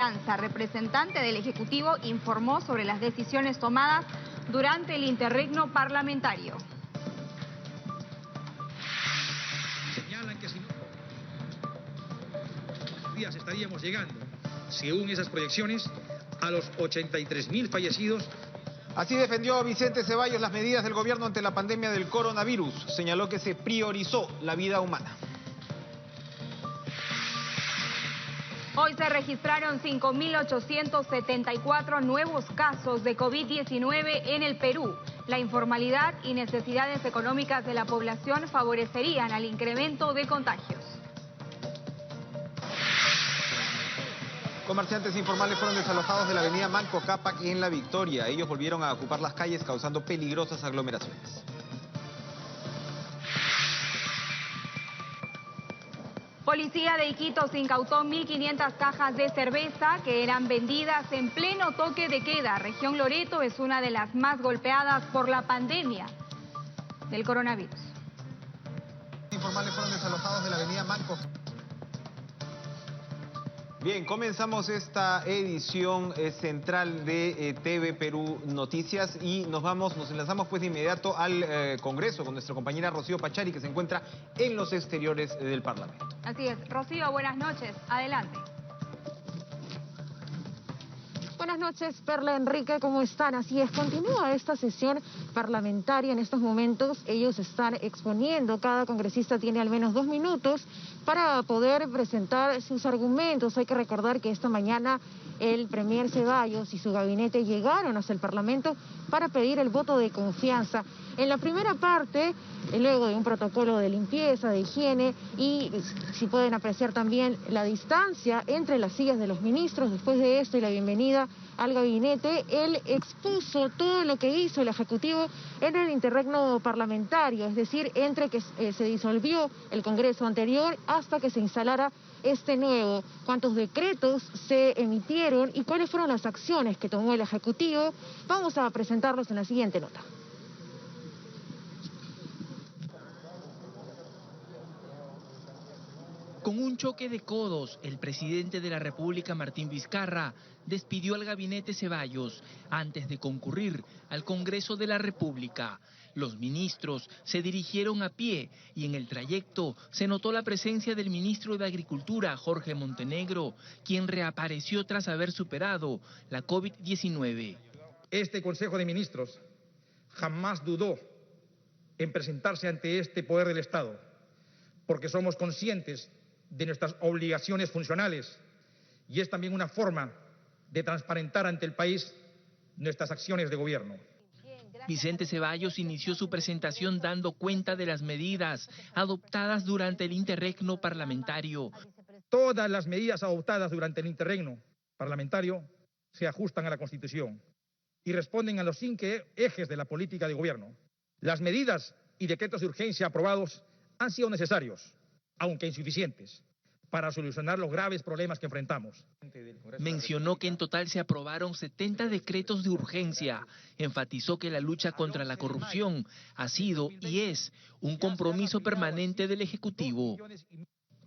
Confianza, representante del Ejecutivo, informó sobre las decisiones tomadas durante el interregno parlamentario. Señalan que si no días estaríamos llegando, según esas proyecciones, a los 83.000 fallecidos. Así defendió Vicente Ceballos las medidas del gobierno ante la pandemia del coronavirus. Señaló que se priorizó la vida humana. Hoy se registraron 5.874 nuevos casos de COVID-19 en el Perú. La informalidad y necesidades económicas de la población favorecerían al incremento de contagios. Comerciantes informales fueron desalojados de la avenida Manco Cápac en La Victoria. Ellos volvieron a ocupar las calles causando peligrosas aglomeraciones. Policía de Iquitos incautó 1.500 cajas de cerveza que eran vendidas en pleno toque de queda. Región Loreto es una de las más golpeadas por la pandemia del coronavirus. Informales fueron desalojados de la avenida Manco. Bien, comenzamos esta edición central de TV Perú Noticias y nos enlazamos pues de inmediato al Congreso con nuestra compañera Rocío Pachari, que se encuentra en los exteriores del Parlamento. Así es. Rocío, buenas noches. Adelante. Buenas noches, Perla, Enrique, ¿cómo están? Así es, continúa esta sesión parlamentaria en estos momentos. Ellos están exponiendo, cada congresista tiene al menos 2 minutos para poder presentar sus argumentos. Hay que recordar que esta mañana el premier Ceballos y su gabinete llegaron hasta el Parlamento para pedir el voto de confianza. En la primera parte, luego de un protocolo de limpieza, de higiene, y si pueden apreciar también la distancia entre las sillas de los ministros, después de esto y la bienvenida al gabinete, él expuso todo lo que hizo el Ejecutivo en el interregno parlamentario, es decir, entre que se disolvió el Congreso anterior hasta que se instalara este nuevo, cuántos decretos se emitieron y cuáles fueron las acciones que tomó el Ejecutivo. Vamos a presentarlos en la siguiente nota. Con un choque de codos, el presidente de la República, Martín Vizcarra, despidió al gabinete Ceballos antes de concurrir al Congreso de la República. Los ministros se dirigieron a pie y en el trayecto se notó la presencia del ministro de Agricultura, Jorge Montenegro, quien reapareció tras haber superado la COVID-19. Este Consejo de Ministros jamás dudó en presentarse ante este poder del Estado, porque somos conscientes de nuestras obligaciones funcionales y es también una forma de transparentar ante el país nuestras acciones de gobierno. Vicente Ceballos inició su presentación dando cuenta de las medidas adoptadas durante el interregno parlamentario. Todas las medidas adoptadas durante el interregno parlamentario se ajustan a la Constitución y responden a los 5 ejes de la política de gobierno. Las medidas y decretos de urgencia aprobados han sido necesarios, aunque insuficientes, para solucionar los graves problemas que enfrentamos. Mencionó que en total se aprobaron 70 decretos de urgencia. Enfatizó que la lucha contra la corrupción ha sido y es un compromiso permanente del Ejecutivo.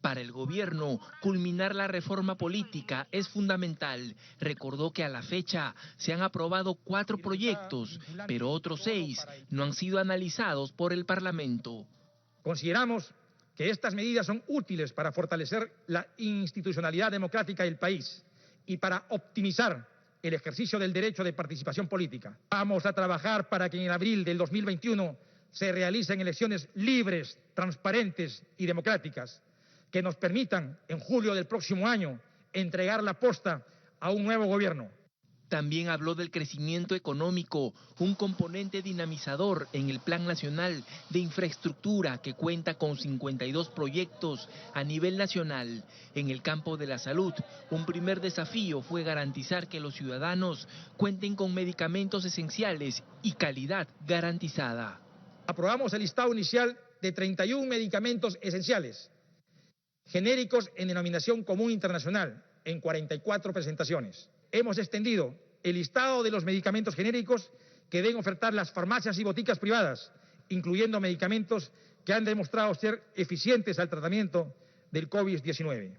Para el gobierno, culminar la reforma política es fundamental. Recordó que a la fecha se han aprobado 4 proyectos, pero otros 6 no han sido analizados por el Parlamento. Consideramos que estas medidas son útiles para fortalecer la institucionalidad democrática del país y para optimizar el ejercicio del derecho de participación política. Vamos a trabajar para que en abril del 2021 se realicen elecciones libres, transparentes y democráticas que nos permitan, en julio del próximo año, entregar la posta a un nuevo gobierno. También habló del crecimiento económico, un componente dinamizador en el Plan Nacional de Infraestructura que cuenta con 52 proyectos a nivel nacional. En el campo de la salud, un primer desafío fue garantizar que los ciudadanos cuenten con medicamentos esenciales y calidad garantizada. Aprobamos el listado inicial de 31 medicamentos esenciales, genéricos en denominación común internacional, en 44 presentaciones. Hemos extendido el listado de los medicamentos genéricos que deben ofertar las farmacias y boticas privadas, incluyendo medicamentos que han demostrado ser eficientes al tratamiento del COVID-19.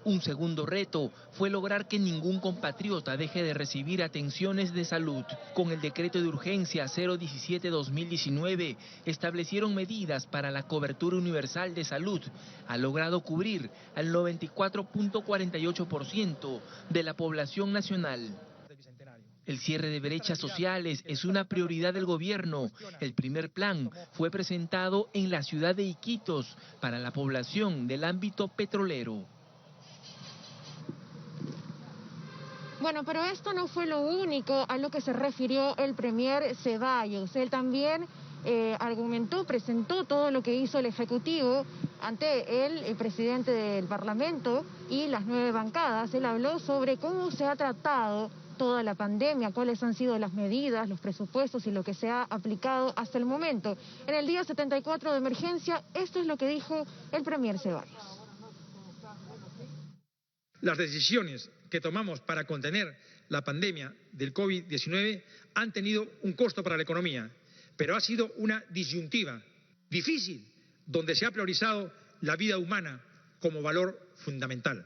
Un segundo reto fue lograr que ningún compatriota deje de recibir atenciones de salud. Con el decreto de urgencia 017-2019 establecieron medidas para la cobertura universal de salud. Ha logrado cubrir al 94.48% de la población nacional. El cierre de brechas sociales es una prioridad del gobierno. El primer plan fue presentado en la ciudad de Iquitos para la población del ámbito petrolero. Bueno, pero esto no fue lo único a lo que se refirió el premier Ceballos. Él también argumentó, presentó todo lo que hizo el Ejecutivo ante el presidente del Parlamento y las 9 bancadas. Él habló sobre cómo se ha tratado toda la pandemia, cuáles han sido las medidas, los presupuestos y lo que se ha aplicado hasta el momento. En el día 74 de emergencia, esto es lo que dijo el premier Ceballos. Las decisiones que tomamos para contener la pandemia del COVID-19 han tenido un costo para la economía, pero ha sido una disyuntiva difícil, donde se ha priorizado la vida humana como valor fundamental.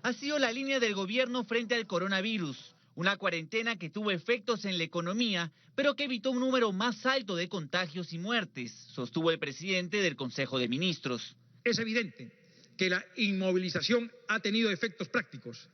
Ha sido la línea del gobierno frente al coronavirus, una cuarentena que tuvo efectos en la economía, pero que evitó un número más alto de contagios y muertes, sostuvo el presidente del Consejo de Ministros. Es evidente que la inmovilización ha tenido efectos prácticos.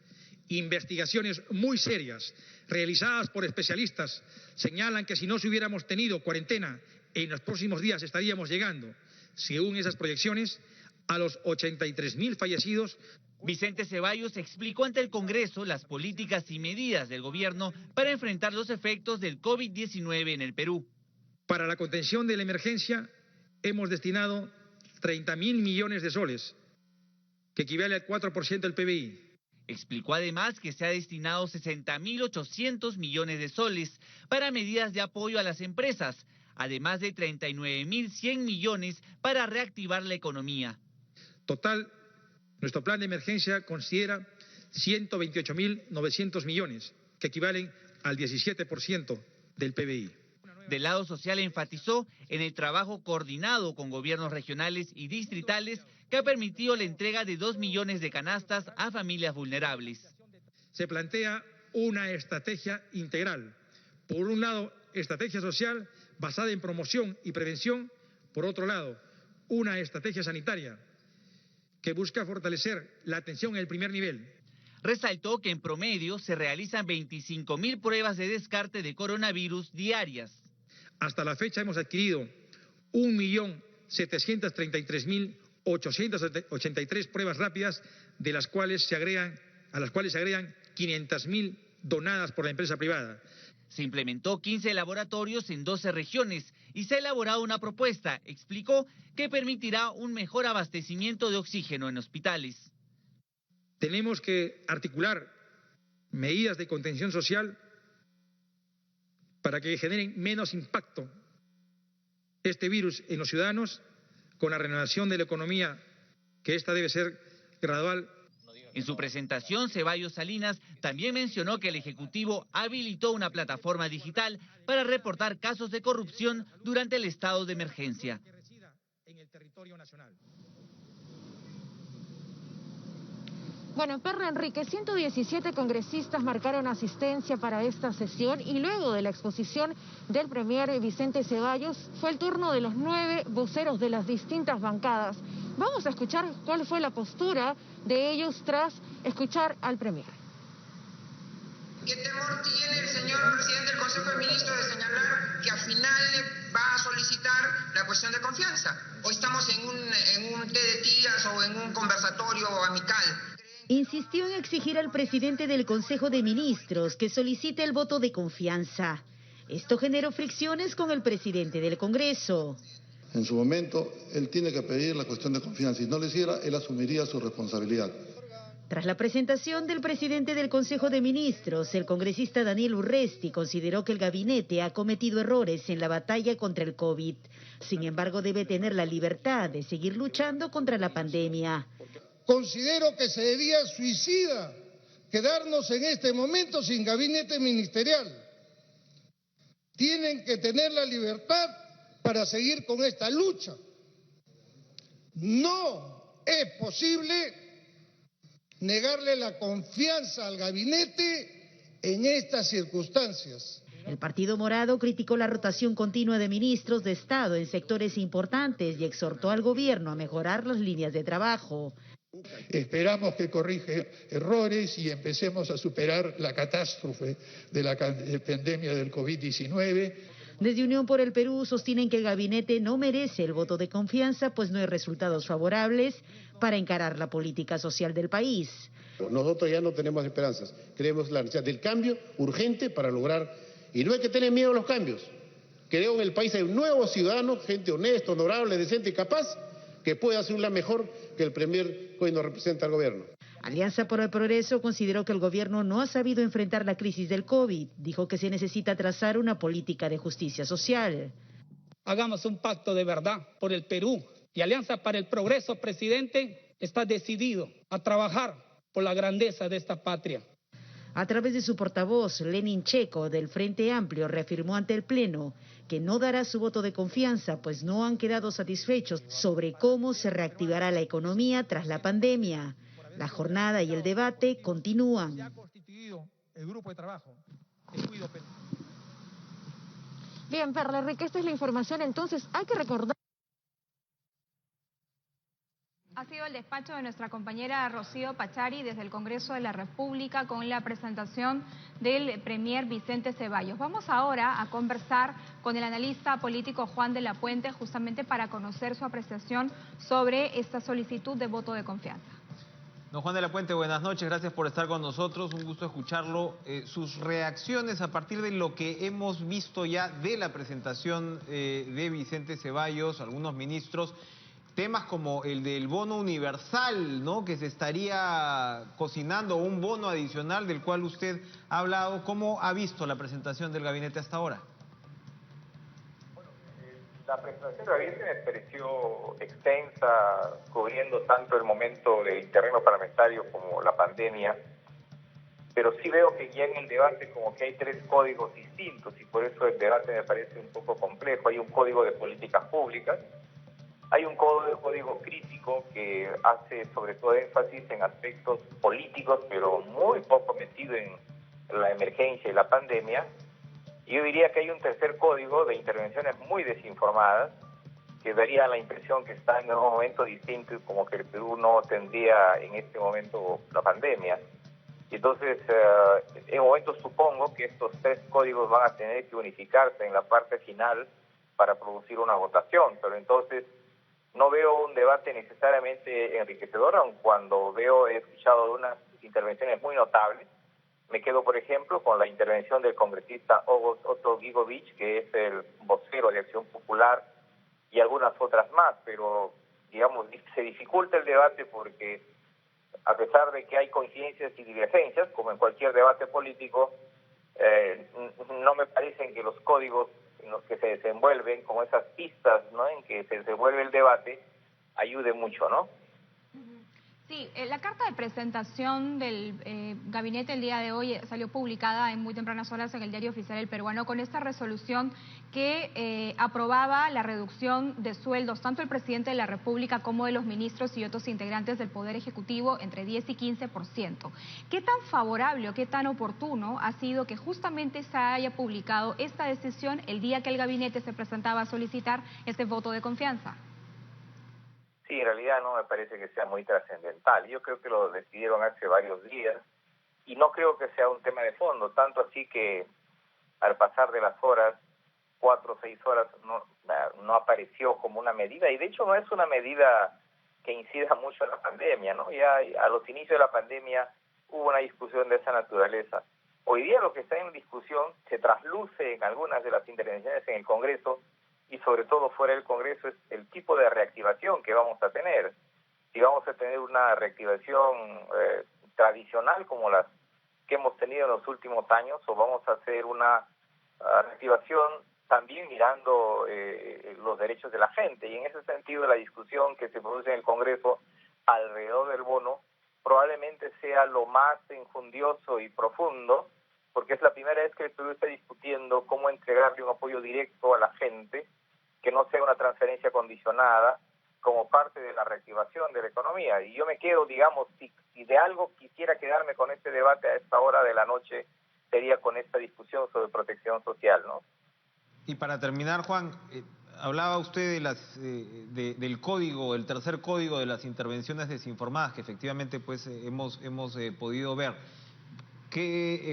Investigaciones muy serias realizadas por especialistas señalan que si no se hubiéramos tenido cuarentena, en los próximos días estaríamos llegando, según esas proyecciones, a los 83.000 fallecidos. Vicente Ceballos explicó ante el Congreso las políticas y medidas del gobierno para enfrentar los efectos del COVID-19 en el Perú. Para la contención de la emergencia hemos destinado 30.000 millones de soles, que equivale al 4% del PBI. Explicó además que se ha destinado 60.800 millones de soles para medidas de apoyo a las empresas, además de 39.100 millones para reactivar la economía. Total, nuestro plan de emergencia considera 128.900 millones, que equivalen al 17% del PBI. Del lado social enfatizó en el trabajo coordinado con gobiernos regionales y distritales que ha permitido la entrega de 2 millones de canastas a familias vulnerables. Se plantea una estrategia integral. Por un lado, estrategia social basada en promoción y prevención. Por otro lado, una estrategia sanitaria que busca fortalecer la atención en el primer nivel. Resaltó que en promedio se realizan 25.000 pruebas de descarte de coronavirus diarias. Hasta la fecha hemos adquirido 1.733.883 pruebas rápidas, a las cuales se agregan 500.000 donadas por la empresa privada. Se implementó 15 laboratorios en 12 regiones y se ha elaborado una propuesta, explicó, que permitirá un mejor abastecimiento de oxígeno en hospitales. Tenemos que articular medidas de contención social para que generen menos impacto este virus en los ciudadanos, con la renovación de la economía, que esta debe ser gradual. En su presentación, Ceballos Salinas también mencionó que el Ejecutivo habilitó una plataforma digital para reportar casos de corrupción durante el estado de emergencia. Bueno, Perla Enrique, 117 congresistas marcaron asistencia para esta sesión y luego de la exposición del premier Vicente Ceballos fue el turno de los 9 voceros de las distintas bancadas. Vamos a escuchar cuál fue la postura de ellos tras escuchar al premier. ¿Qué temor tiene el señor presidente del Consejo de Ministros de señalar que al final va a solicitar la cuestión de confianza? ¿O estamos en un té de tiras o en un conversatorio amical? Insistió en exigir al presidente del Consejo de Ministros que solicite el voto de confianza. Esto generó fricciones con el presidente del Congreso. En su momento, él tiene que pedir la cuestión de confianza. Si no lo hiciera, él asumiría su responsabilidad. Tras la presentación del presidente del Consejo de Ministros, el congresista Daniel Urresti consideró que el gabinete ha cometido errores en la batalla contra el COVID. Sin embargo, debe tener la libertad de seguir luchando contra la pandemia. Considero que sería suicida quedarnos en este momento sin gabinete ministerial. Tienen que tener la libertad para seguir con esta lucha. No es posible negarle la confianza al gabinete en estas circunstancias. El Partido Morado criticó la rotación continua de ministros de Estado en sectores importantes y exhortó al gobierno a mejorar las líneas de trabajo. Esperamos que corrija errores y empecemos a superar la catástrofe de la pandemia del COVID-19. Desde Unión por el Perú sostienen que el gabinete no merece el voto de confianza, pues no hay resultados favorables para encarar la política social del país. Nosotros ya no tenemos esperanzas, creemos la necesidad del cambio urgente para lograr, y no hay que tener miedo a los cambios. Creo en el país hay nuevos ciudadanos, gente honesta, honorable, decente y capaz, que puede hacerla mejor que el premier que hoy nos representa al gobierno. Alianza por el Progreso consideró que el gobierno no ha sabido enfrentar la crisis del COVID. Dijo que se necesita trazar una política de justicia social. Hagamos un pacto de verdad por el Perú. Y Alianza para el Progreso, presidente, está decidido a trabajar por la grandeza de esta patria. A través de su portavoz, Lenin Checo, del Frente Amplio, reafirmó ante el Pleno que no dará su voto de confianza, pues no han quedado satisfechos sobre cómo se reactivará la economía tras la pandemia. La jornada y el debate continúan. Se ha constituido el grupo de trabajo. Bien, Perla Enrique, esta es la información. Entonces, hay que recordar. Ha sido el despacho de nuestra compañera Rocío Pachari desde el Congreso de la República con la presentación del premier Vicente Ceballos. Vamos ahora a conversar con el analista político Juan de la Puente justamente para conocer su apreciación sobre esta solicitud de voto de confianza. Don Juan de la Puente, buenas noches, gracias por estar con nosotros, un gusto escucharlo. Sus reacciones a partir de lo que hemos visto ya de la presentación de Vicente Ceballos, algunos ministros, temas como el del bono universal, ¿no?, que se estaría cocinando, un bono adicional del cual usted ha hablado. ¿Cómo ha visto la presentación del gabinete hasta ahora? La presentación del gabinete me pareció extensa, cubriendo tanto el momento del terreno parlamentario como la pandemia, pero sí veo que ya en el debate como que hay tres códigos distintos y por eso el debate me parece un poco complejo. Hay un código de políticas públicas, hay un código crítico que hace sobre todo énfasis en aspectos políticos, pero muy poco metido en la emergencia y la pandemia. Y yo diría que hay un tercer código de intervenciones muy desinformadas, que daría la impresión que está en un momento distinto y como que el Perú no tendría en este momento la pandemia. Y entonces, en un momento supongo que estos tres códigos van a tener que unificarse en la parte final para producir una votación, pero entonces no veo un debate necesariamente enriquecedor, aun cuando he escuchado unas intervenciones muy notables. Me quedo, por ejemplo, con la intervención del congresista Otto Gigovich, que es el vocero de Acción Popular, y algunas otras más, pero, digamos, se dificulta el debate porque, a pesar de que hay coincidencias y divergencias, como en cualquier debate político, no me parecen que los códigos en los que se desenvuelven, como esas pistas, ¿no?, en que se desenvuelve el debate, ayude mucho, ¿no? Sí, la carta de presentación del gabinete el día de hoy salió publicada en muy tempranas horas en el Diario Oficial El Peruano con esta resolución que aprobaba la reducción de sueldos tanto del presidente de la República como de los ministros y otros integrantes del Poder Ejecutivo entre 10 y 15%. ¿Qué tan favorable o qué tan oportuno ha sido que justamente se haya publicado esta decisión el día que el gabinete se presentaba a solicitar este voto de confianza? Sí, en realidad no me parece que sea muy trascendental. Yo creo que lo decidieron hace varios días y no creo que sea un tema de fondo, tanto así que al pasar de las horas, 4 o 6 horas, no apareció como una medida, y de hecho no es una medida que incida mucho en la pandemia, ¿no? Ya a los inicios de la pandemia hubo una discusión de esa naturaleza. Hoy día lo que está en discusión se trasluce en algunas de las intervenciones en el Congreso y sobre todo fuera del Congreso es el tipo de reactivación que vamos a tener. Si vamos a tener una reactivación tradicional como las que hemos tenido en los últimos años, o vamos a hacer una reactivación también mirando los derechos de la gente. Y en ese sentido la discusión que se produce en el Congreso alrededor del bono probablemente sea lo más enjundioso y profundo, porque es la primera vez que el Perú está discutiendo cómo entregarle un apoyo directo a la gente, que no sea una transferencia condicionada, como parte de la reactivación de la economía. Y yo me quedo, digamos, si de algo quisiera quedarme con este debate a esta hora de la noche, sería con esta discusión sobre protección social, ¿no? Y para terminar, Juan, hablaba usted de del código, el tercer código de las intervenciones desinformadas, que efectivamente pues hemos podido ver.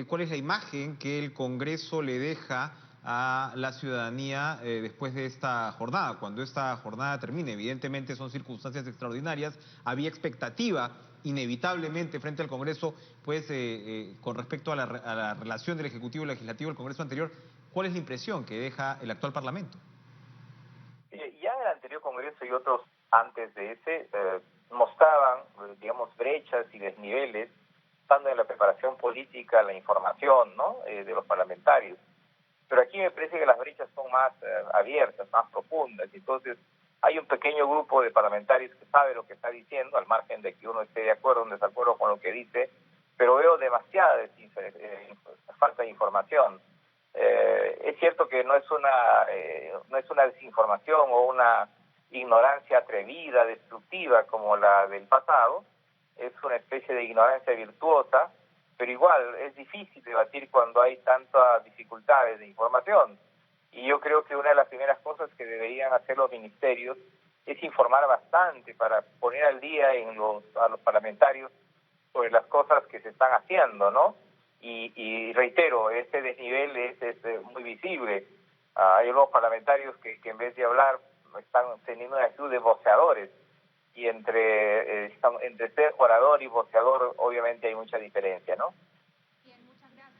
¿Cuál es la imagen que el Congreso le deja a la ciudadanía después de esta jornada, cuando esta jornada termine? Evidentemente son circunstancias extraordinarias, había expectativa inevitablemente frente al Congreso, pues con respecto a la relación del Ejecutivo y Legislativo del Congreso anterior. ¿Cuál es la impresión que deja el actual Parlamento? Ya el anterior Congreso y otros antes de ese mostraban, digamos, brechas y desniveles, tanto en la preparación política, la información, ¿no?, de los parlamentarios. Pero aquí me parece que las brechas son más abiertas, más profundas. Entonces, hay un pequeño grupo de parlamentarios que sabe lo que está diciendo, al margen de que uno esté de acuerdo o en desacuerdo con lo que dice, pero veo demasiada falta de información. Es cierto que no es una desinformación o una ignorancia atrevida, destructiva como la del pasado, es una especie de ignorancia virtuosa, pero igual es difícil debatir cuando hay tantas dificultades de información. Y yo creo que una de las primeras cosas que deberían hacer los ministerios es informar bastante para poner al día a los parlamentarios sobre las cosas que se están haciendo, ¿no? Y reitero, este desnivel es muy visible. Hay algunos parlamentarios que en vez de hablar están teniendo una actitud de voceadores. Y entre ser orador y voceador obviamente hay mucha diferencia, ¿no?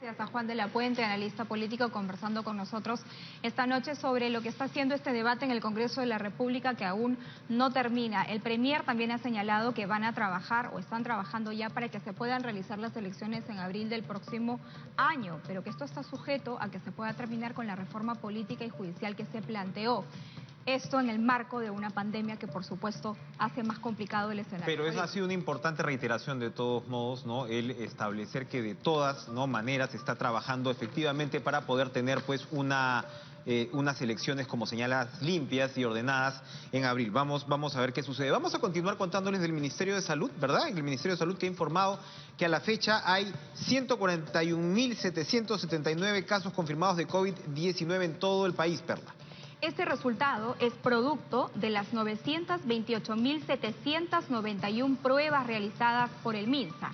Gracias a Juan de la Puente, analista político, conversando con nosotros esta noche sobre lo que está haciendo este debate en el Congreso de la República, que aún no termina. El Premier también ha señalado que van a trabajar o están trabajando ya para que se puedan realizar las elecciones en abril del próximo año, pero que esto está sujeto a que se pueda terminar con la reforma política y judicial que se planteó. Esto en el marco de una pandemia que, por supuesto, hace más complicado el escenario. Pero esa ha sido una importante reiteración de todos modos, ¿no? El establecer que de todas, ¿no?, maneras se está trabajando efectivamente para poder tener pues unas elecciones, como señalas, limpias y ordenadas en abril. Vamos a ver qué sucede. Vamos a continuar contándoles del Ministerio de Salud, ¿verdad? El Ministerio de Salud que ha informado que a la fecha hay 141.779 casos confirmados de COVID-19 en todo el país, Perla. Este resultado es producto de las 928.791 pruebas realizadas por el MINSA.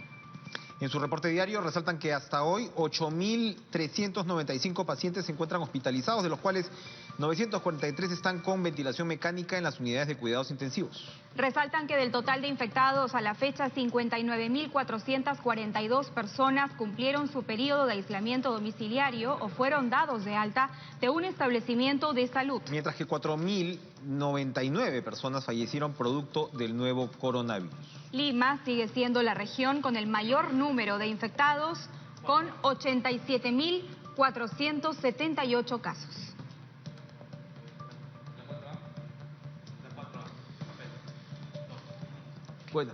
En su reporte diario resaltan que hasta hoy 8.395 pacientes se encuentran hospitalizados, de los cuales 943 están con ventilación mecánica en las unidades de cuidados intensivos. Resaltan que del total de infectados a la fecha, 59.442 personas cumplieron su periodo de aislamiento domiciliario o fueron dados de alta de un establecimiento de salud. Mientras que 4.099 personas fallecieron producto del nuevo coronavirus. Lima sigue siendo la región con el mayor número de infectados, con 87.478 casos. Bueno,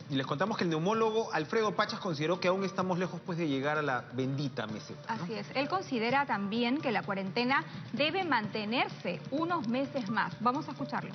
y les contamos que el neumólogo Alfredo Pachas consideró que aún estamos lejos pues de llegar a la bendita meseta, ¿no? Así es. Él considera también que la cuarentena debe mantenerse unos meses más. Vamos a escucharlo.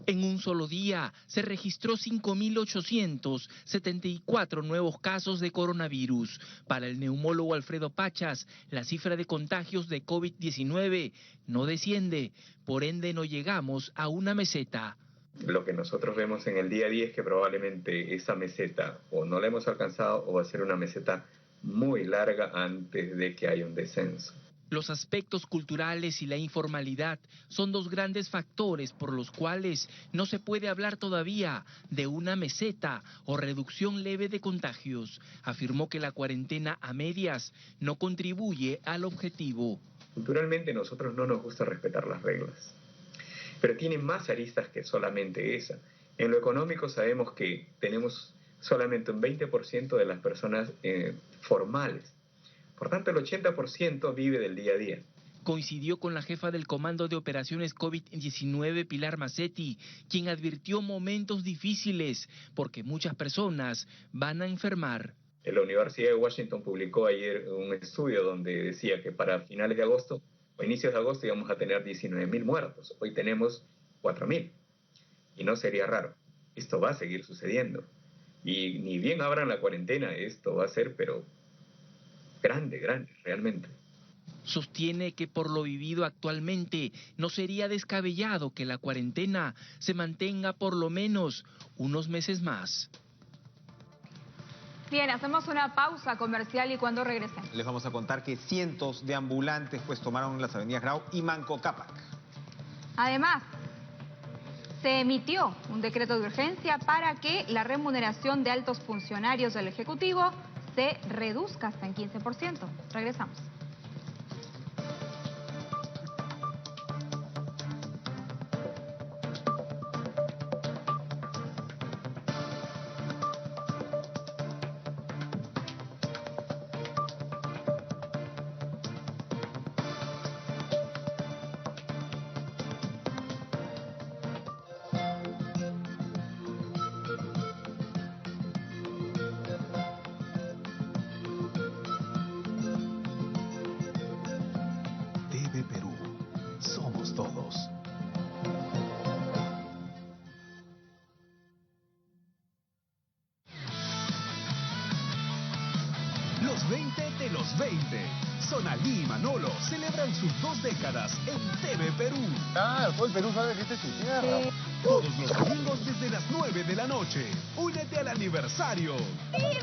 En un solo día se registró 5.874 nuevos casos de coronavirus. Para el neumólogo Alfredo Pachas, la cifra de contagios de COVID-19 no desciende, por ende no llegamos a una meseta. Lo que nosotros vemos en el día a día es que probablemente esa meseta o no la hemos alcanzado o va a ser una meseta muy larga antes de que haya un descenso. Los aspectos culturales y la informalidad son dos grandes factores por los cuales no se puede hablar todavía de una meseta o reducción leve de contagios. Afirmó que la cuarentena a medias no contribuye al objetivo. Culturalmente nosotros no nos gusta respetar las reglas, pero tiene más aristas que solamente esa. En lo económico sabemos que tenemos solamente un 20% de las personas formales. Por tanto, el 80% vive del día a día. Coincidió con la jefa del Comando de Operaciones COVID-19, Pilar Macetti, quien advirtió momentos difíciles porque muchas personas van a enfermar. La Universidad de Washington publicó ayer un estudio donde decía que para finales de agosto o inicios de agosto íbamos a tener 19.000 muertos. Hoy tenemos 4.000. Y no sería raro. Esto va a seguir sucediendo. Y ni bien abran la cuarentena, esto va a ser, pero grande, realmente. Sostiene que por lo vivido actualmente no sería descabellado que la cuarentena se mantenga por lo menos unos meses más. Bien, hacemos una pausa comercial y cuando regresemos les vamos a contar que cientos de ambulantes pues tomaron las avenidas Grau y Manco Cápac. Además, se emitió un decreto de urgencia para que la remuneración de altos funcionarios del Ejecutivo se reduzca hasta en 15%. Regresamos. TV Perú, somos todos. Los 20 de los 20. Sonalí y Manolo celebran sus 2 décadas en TV Perú. Ah, todo el Perú sabe que esta es tu tierra. Todos los domingos desde las 9 de la noche. Únete al aniversario. ¡Vive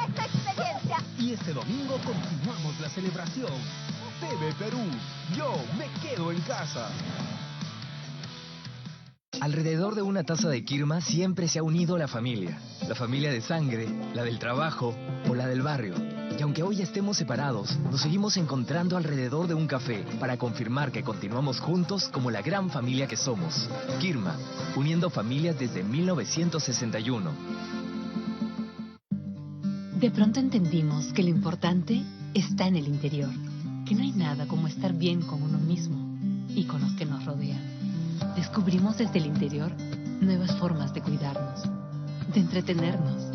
esta experiencia! Y este domingo continuamos la celebración. TV Perú, yo me quedo en casa. Alrededor de una taza de Kirma siempre se ha unido la familia de sangre, la del trabajo o la del barrio. Y aunque hoy estemos separados, nos seguimos encontrando alrededor de un café para confirmar que continuamos juntos como la gran familia que somos. Kirma, uniendo familias desde 1961. De pronto entendimos que lo importante está en el interior, que no hay nada como estar bien con uno mismo y con los que nos rodean. Descubrimos desde el interior nuevas formas de cuidarnos, de entretenernos,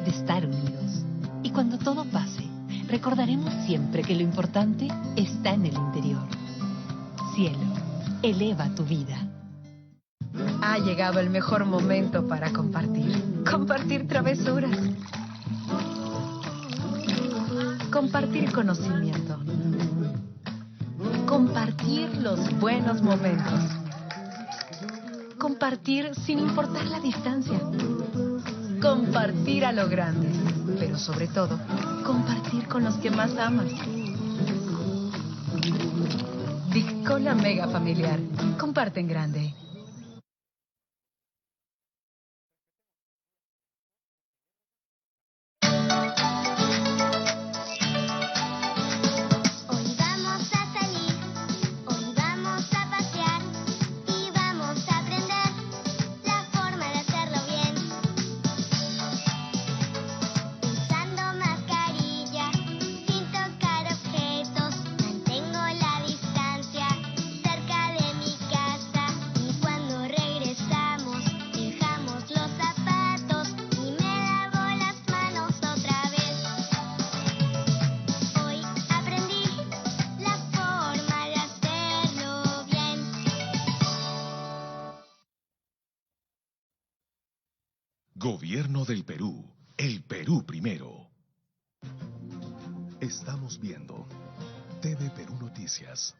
de estar unidos. Y cuando todo pase, recordaremos siempre que lo importante está en el interior. Cielo, eleva tu vida. Ha llegado el mejor momento para compartir. Compartir travesuras. Compartir conocimiento. Compartir los buenos momentos. Compartir sin importar la distancia. Compartir a lo grande. Pero sobre todo, compartir con los que más amas. Discola Mega Familiar. Comparte en grande. Gobierno del Perú, el Perú primero. Estamos viendo TV Perú Noticias.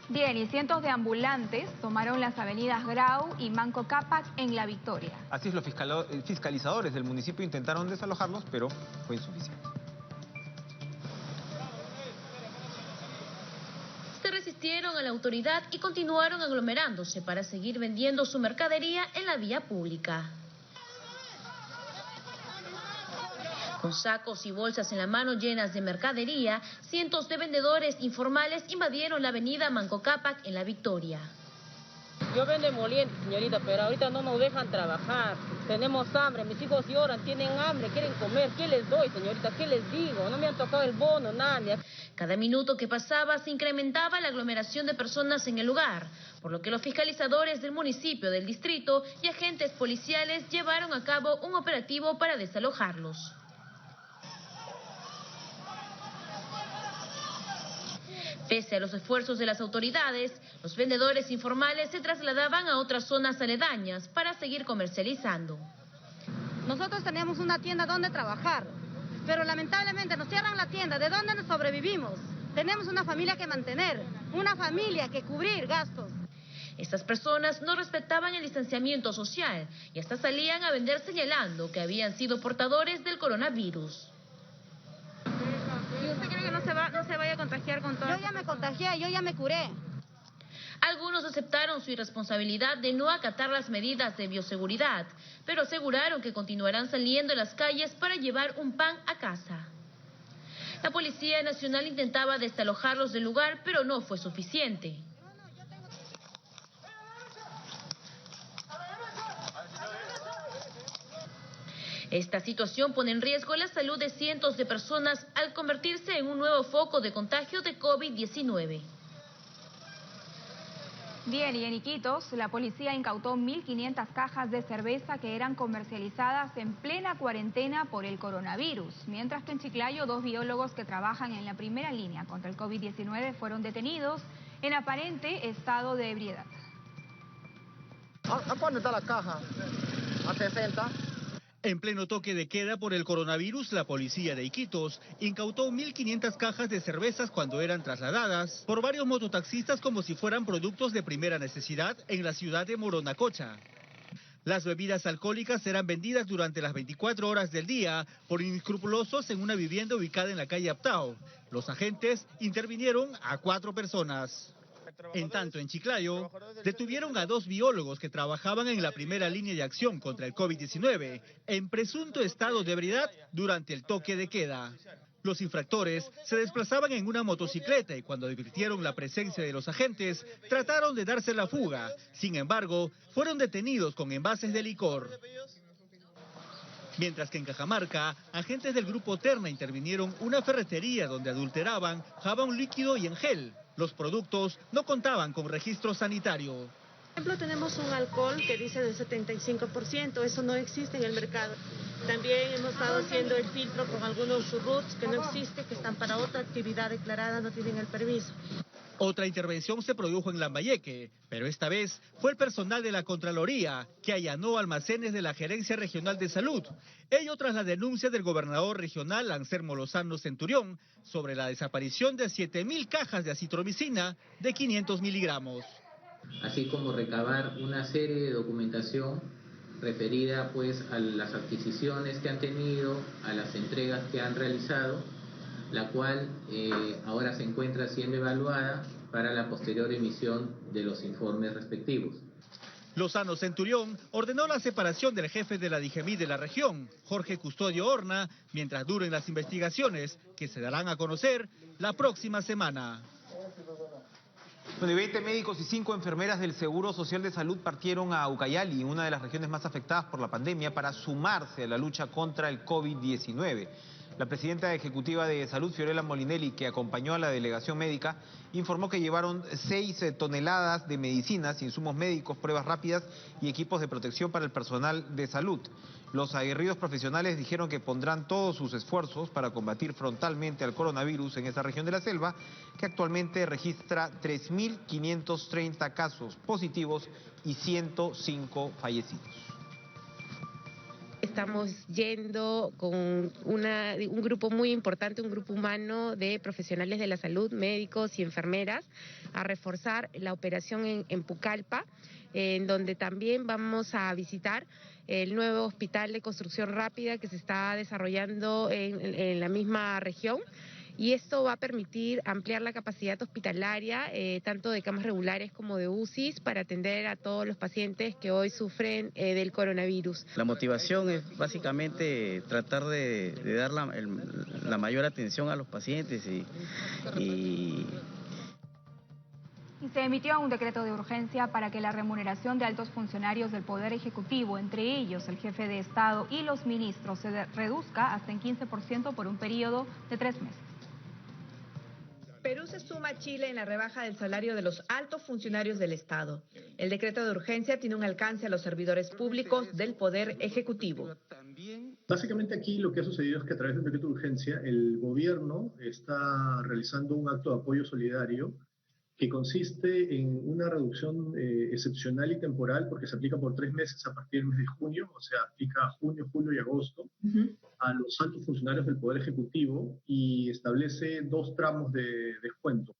Bien, y cientos de ambulantes tomaron las avenidas Grau y Manco Cápac en La Victoria. Así es, los fiscalizadores del municipio intentaron desalojarlos, pero fue insuficiente. Se resistieron a la autoridad y continuaron aglomerándose para seguir vendiendo su mercadería en la vía pública. Con sacos y bolsas en la mano llenas de mercadería, cientos de vendedores informales invadieron la avenida Manco Cápac en La Victoria. Yo vendo emolientes, señorita, pero ahorita no nos dejan trabajar. Tenemos hambre, mis hijos lloran, tienen hambre, quieren comer. ¿Qué les doy, señorita? ¿Qué les digo? No me han tocado el bono, nada. Cada minuto que pasaba se incrementaba la aglomeración de personas en el lugar, por lo que los fiscalizadores del municipio, del distrito y agentes policiales llevaron a cabo un operativo para desalojarlos. Pese a los esfuerzos de las autoridades, los vendedores informales se trasladaban a otras zonas aledañas para seguir comercializando. Nosotros teníamos una tienda donde trabajar, pero lamentablemente nos cierran la tienda. ¿De dónde nos sobrevivimos? Tenemos una familia que mantener, una familia que cubrir gastos. Estas personas no respetaban el distanciamiento social y hasta salían a vender señalando que habían sido portadores del coronavirus. ¿Y usted cree que no se vaya a contagiar con todo? Yo ya me contagié, yo ya me curé. Algunos aceptaron su irresponsabilidad de no acatar las medidas de bioseguridad, pero aseguraron que continuarán saliendo a las calles para llevar un pan a casa. La Policía Nacional intentaba desalojarlos del lugar, pero no fue suficiente. Esta situación pone en riesgo la salud de cientos de personas al convertirse en un nuevo foco de contagio de COVID-19. Bien, y en Iquitos, la policía incautó 1.500 cajas de cerveza que eran comercializadas en plena cuarentena por el coronavirus. Mientras que en Chiclayo, 2 biólogos que trabajan en la primera línea contra el COVID-19 fueron detenidos en aparente estado de ebriedad. ¿A cuánto está la caja? ¿A 60? En pleno toque de queda por el coronavirus, la policía de Iquitos incautó 1.500 cajas de cervezas cuando eran trasladadas por varios mototaxistas como si fueran productos de primera necesidad en la ciudad de Moronacocha. Las bebidas alcohólicas eran vendidas durante las 24 horas del día por inescrupulosos en una vivienda ubicada en la calle Aptao. Los agentes intervinieron a 4 personas. En tanto, en Chiclayo, detuvieron a 2 biólogos que trabajaban en la primera línea de acción contra el COVID-19 en presunto estado de ebriedad durante el toque de queda. Los infractores se desplazaban en una motocicleta y cuando advirtieron la presencia de los agentes, trataron de darse la fuga. Sin embargo, fueron detenidos con envases de licor. Mientras que en Cajamarca, agentes del Grupo Terna intervinieron una ferretería donde adulteraban jabón líquido y en gel. Los productos no contaban con registro sanitario. Por ejemplo, tenemos un alcohol que dice del 75%, eso no existe en el mercado. También hemos estado haciendo el filtro con algunos surruts que no existen, que están para otra actividad declarada, no tienen el permiso. Otra intervención se produjo en Lambayeque, pero esta vez fue el personal de la Contraloría que allanó almacenes de la Gerencia Regional de Salud. Ello tras la denuncia del gobernador regional Anselmo Lozano Centurión sobre la desaparición de 7.000 cajas de acitromicina de 500 miligramos. Así como recabar una serie de documentación referida pues a las adquisiciones que han tenido, a las entregas que han realizado, la cual ahora se encuentra siendo evaluada para la posterior emisión de los informes respectivos. Lozano Centurión ordenó la separación del jefe de la DIGEMI de la región, Jorge Custodio Horna, mientras duren las investigaciones que se darán a conocer la próxima semana. Bueno, 20 médicos y 5 enfermeras del Seguro Social de Salud partieron a Ucayali, una de las regiones más afectadas por la pandemia, para sumarse a la lucha contra el COVID-19. La presidenta ejecutiva de Salud, Fiorella Molinelli, que acompañó a la delegación médica, informó que llevaron 6 toneladas de medicinas, insumos médicos, pruebas rápidas y equipos de protección para el personal de salud. Los aguerridos profesionales dijeron que pondrán todos sus esfuerzos para combatir frontalmente al coronavirus en esta región de la selva, que actualmente registra 3.530 casos positivos y 105 fallecidos. Estamos yendo con un grupo muy importante, un grupo humano de profesionales de la salud, médicos y enfermeras, a reforzar la operación en Pucallpa, en donde también vamos a visitar el nuevo hospital de construcción rápida que se está desarrollando en la misma región. Y esto va a permitir ampliar la capacidad hospitalaria, tanto de camas regulares como de UCIs, para atender a todos los pacientes que hoy sufren del coronavirus. La motivación es básicamente tratar de dar la mayor atención a los pacientes Y se emitió un decreto de urgencia para que la remuneración de altos funcionarios del Poder Ejecutivo, entre ellos el jefe de Estado y los ministros, se reduzca hasta en 15% por un periodo de 3 meses. Perú se suma a Chile en la rebaja del salario de los altos funcionarios del Estado. El decreto de urgencia tiene un alcance a los servidores públicos del Poder Ejecutivo. Básicamente aquí lo que ha sucedido es que a través del decreto de urgencia el gobierno está realizando un acto de apoyo solidario que consiste en una reducción excepcional y temporal, porque se aplica por 3 meses a partir del mes de junio, o sea, aplica junio, julio y agosto, a los altos funcionarios del Poder Ejecutivo y establece 2 tramos de descuento.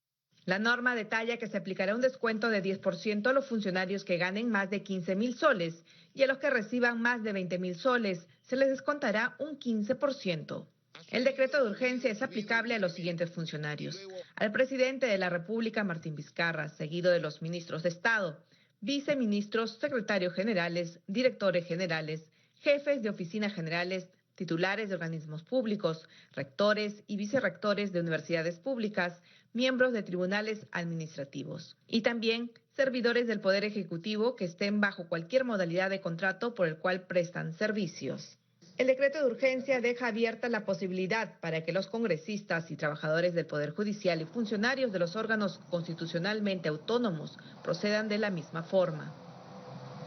La norma detalla que se aplicará un descuento de 10% a los funcionarios que ganen más de 15.000 soles y a los que reciban más de 20.000 soles se les descontará un 15%. El decreto de urgencia es aplicable a los siguientes funcionarios: al presidente de la República, Martín Vizcarra, seguido de los ministros de Estado, viceministros, secretarios generales, directores generales, jefes de oficinas generales, titulares de organismos públicos, rectores y vicerrectores de universidades públicas, miembros de tribunales administrativos y también servidores del Poder Ejecutivo que estén bajo cualquier modalidad de contrato por el cual prestan servicios. El decreto de urgencia deja abierta la posibilidad para que los congresistas y trabajadores del Poder Judicial y funcionarios de los órganos constitucionalmente autónomos procedan de la misma forma.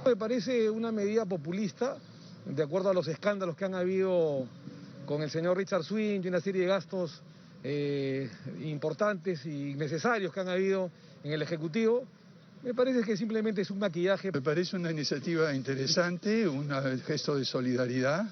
Me parece una medida populista, de acuerdo a los escándalos que han habido con el señor Richard Swing y una serie de gastos importantes y necesarios que han habido en el Ejecutivo. Me parece que simplemente es un maquillaje. Me parece una iniciativa interesante, un gesto de solidaridad.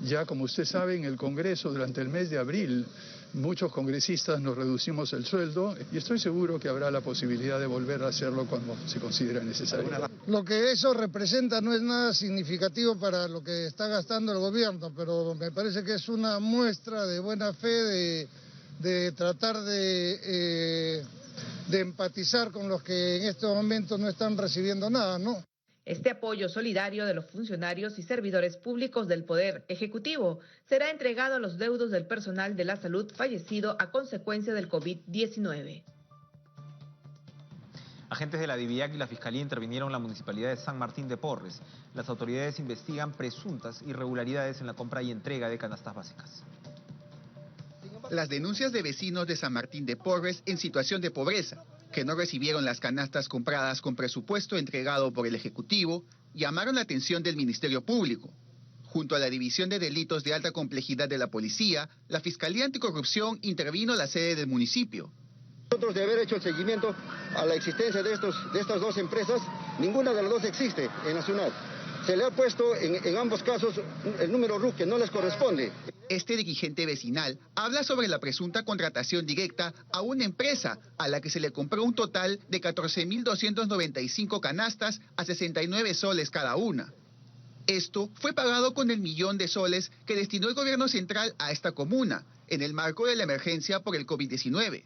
Ya como usted sabe, en el Congreso durante el mes de abril muchos congresistas nos reducimos el sueldo y estoy seguro que habrá la posibilidad de volver a hacerlo cuando se considere necesario. Lo que eso representa no es nada significativo para lo que está gastando el gobierno, pero me parece que es una muestra de buena fe de tratar de empatizar con los que en estos momentos no están recibiendo nada, ¿no? Este apoyo solidario de los funcionarios y servidores públicos del Poder Ejecutivo será entregado a los deudos del personal de la salud fallecido a consecuencia del COVID-19. Agentes de la DIVIAC y la Fiscalía intervinieron en la Municipalidad de San Martín de Porres. Las autoridades investigan presuntas irregularidades en la compra y entrega de canastas básicas. Las denuncias de vecinos de San Martín de Porres en situación de pobreza, que no recibieron las canastas compradas con presupuesto entregado por el Ejecutivo, llamaron la atención del Ministerio Público. Junto a la División de Delitos de Alta Complejidad de la Policía, la Fiscalía Anticorrupción intervino en la sede del municipio. Nosotros de haber hecho el seguimiento a la existencia de estas 2 empresas, ninguna de las 2 existe en la ciudad. Se le ha puesto en ambos casos el número RUC que no les corresponde. Este dirigente vecinal habla sobre la presunta contratación directa a una empresa a la que se le compró un total de 14.295 canastas a 69 soles cada una. Esto fue pagado con el 1.000.000 de soles que destinó el gobierno central a esta comuna en el marco de la emergencia por el COVID-19.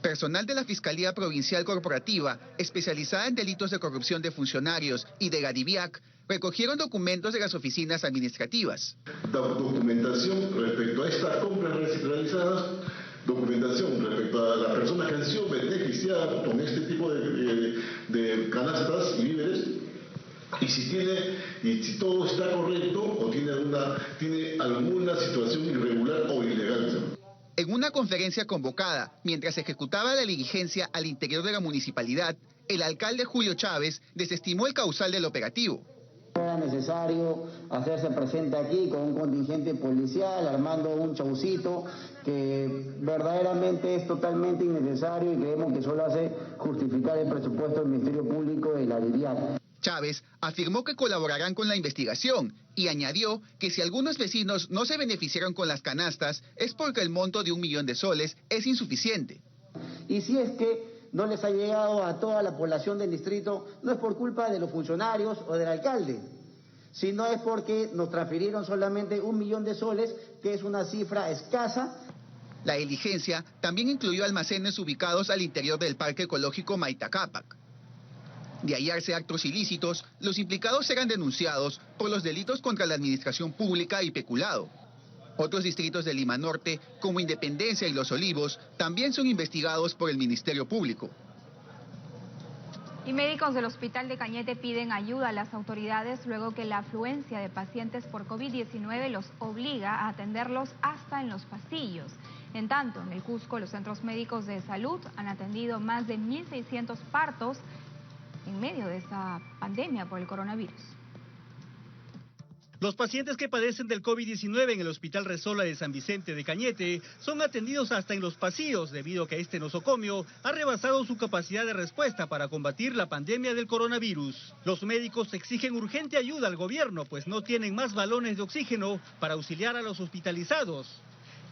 Personal de la Fiscalía Provincial Corporativa, especializada en delitos de corrupción de funcionarios y de la DIVIAC, recogieron documentos de las oficinas administrativas. Documentación respecto a estas compras realizadas, documentación respecto a las personas que han sido beneficiadas con este tipo de canastas y víveres, y si todo está correcto o tiene alguna situación irregular o ilegal. En una conferencia convocada mientras se ejecutaba la diligencia al interior de la municipalidad, el alcalde Julio Chávez desestimó el causal del operativo. Era necesario hacerse presente aquí con un contingente policial, armando un chaucito que verdaderamente es totalmente innecesario y creemos que solo hace justificar el presupuesto del Ministerio Público de la DIVIAC. Chávez afirmó que colaborarán con la investigación y añadió que si algunos vecinos no se beneficiaron con las canastas es porque el monto de 1.000.000 de soles es insuficiente. Y si es que no les ha llegado a toda la población del distrito, no es por culpa de los funcionarios o del alcalde, sino es porque nos transfirieron solamente 1.000.000 de soles, que es una cifra escasa. La diligencia también incluyó almacenes ubicados al interior del Parque Ecológico Maita Cápac. De hallarse actos ilícitos, los implicados serán denunciados por los delitos contra la administración pública y peculado. Otros distritos de Lima Norte, como Independencia y Los Olivos, también son investigados por el Ministerio Público. Y médicos del Hospital de Cañete piden ayuda a las autoridades luego que la afluencia de pacientes por COVID-19 los obliga a atenderlos hasta en los pasillos. En tanto, en el Cusco, los centros médicos de salud han atendido más de 1.600 partos en medio de esta pandemia por el coronavirus. Los pacientes que padecen del COVID-19 en el Hospital Resola de San Vicente de Cañete son atendidos hasta en los pasillos debido a que este nosocomio ha rebasado su capacidad de respuesta para combatir la pandemia del coronavirus. Los médicos exigen urgente ayuda al gobierno, pues no tienen más balones de oxígeno para auxiliar a los hospitalizados.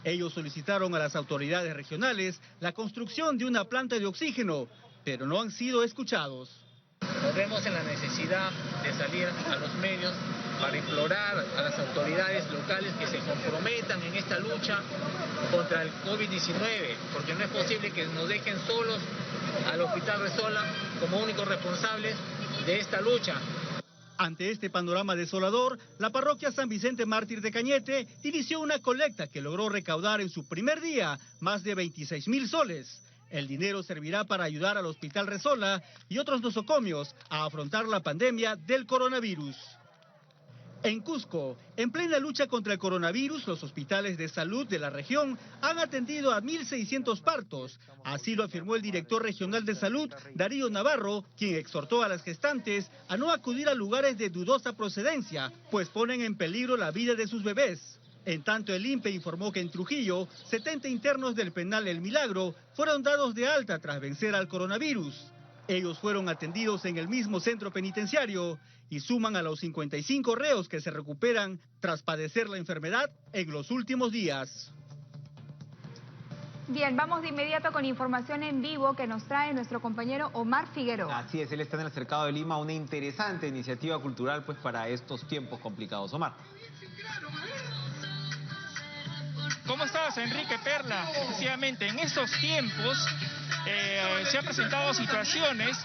Ellos solicitaron a las autoridades regionales la construcción de una planta de oxígeno, pero no han sido escuchados. Nos vemos en la necesidad de salir a los medios para implorar a las autoridades locales que se comprometan en esta lucha contra el COVID-19, porque no es posible que nos dejen solos al Hospital Resola como únicos responsables de esta lucha. Ante este panorama desolador, la parroquia San Vicente Mártir de Cañete inició una colecta que logró recaudar en su primer día más de 26.000 soles. El dinero servirá para ayudar al Hospital Resola y otros nosocomios a afrontar la pandemia del coronavirus. En Cusco, en plena lucha contra el coronavirus, los hospitales de salud de la región han atendido a 1.600 partos. Así lo afirmó el director regional de salud, Darío Navarro, quien exhortó a las gestantes a no acudir a lugares de dudosa procedencia, pues ponen en peligro la vida de sus bebés. En tanto, el INPE informó que en Trujillo, 70 internos del penal El Milagro fueron dados de alta tras vencer al coronavirus. Ellos fueron atendidos en el mismo centro penitenciario y suman a los 55 reos que se recuperan tras padecer la enfermedad en los últimos días. Bien, vamos de inmediato con información en vivo que nos trae nuestro compañero Omar Figueroa. Así es, él está en el Cercado de Lima, una interesante iniciativa cultural pues para estos tiempos complicados. Omar. ¿Cómo estás, Enrique Perla? Efectivamente, en estos tiempos se han presentado situaciones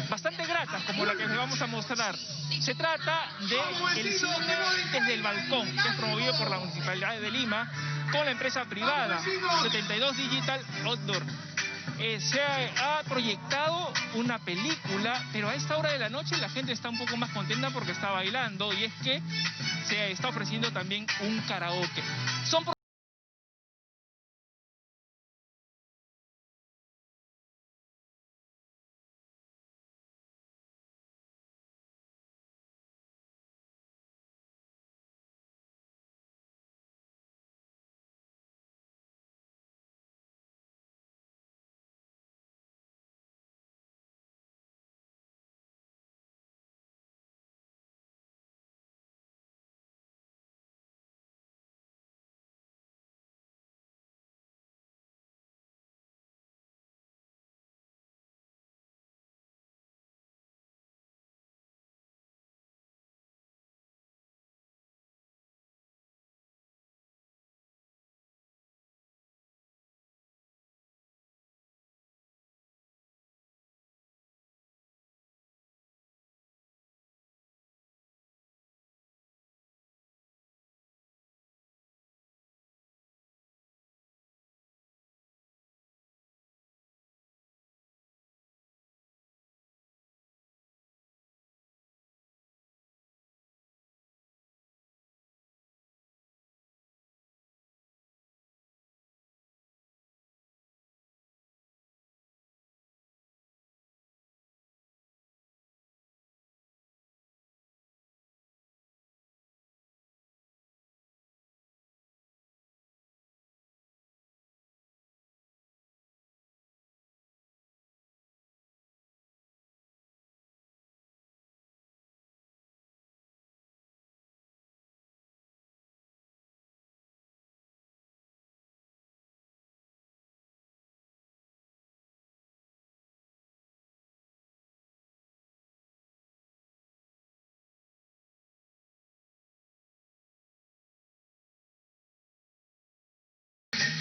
bastante gratas, como la que les vamos a mostrar. Se trata del cine desde el balcón, que es promovido por la Municipalidad de Lima con la empresa privada 72 Digital Outdoor. Se ha proyectado una película, pero a esta hora de la noche la gente está un poco más contenta porque está bailando, y es que se está ofreciendo también un karaoke. Son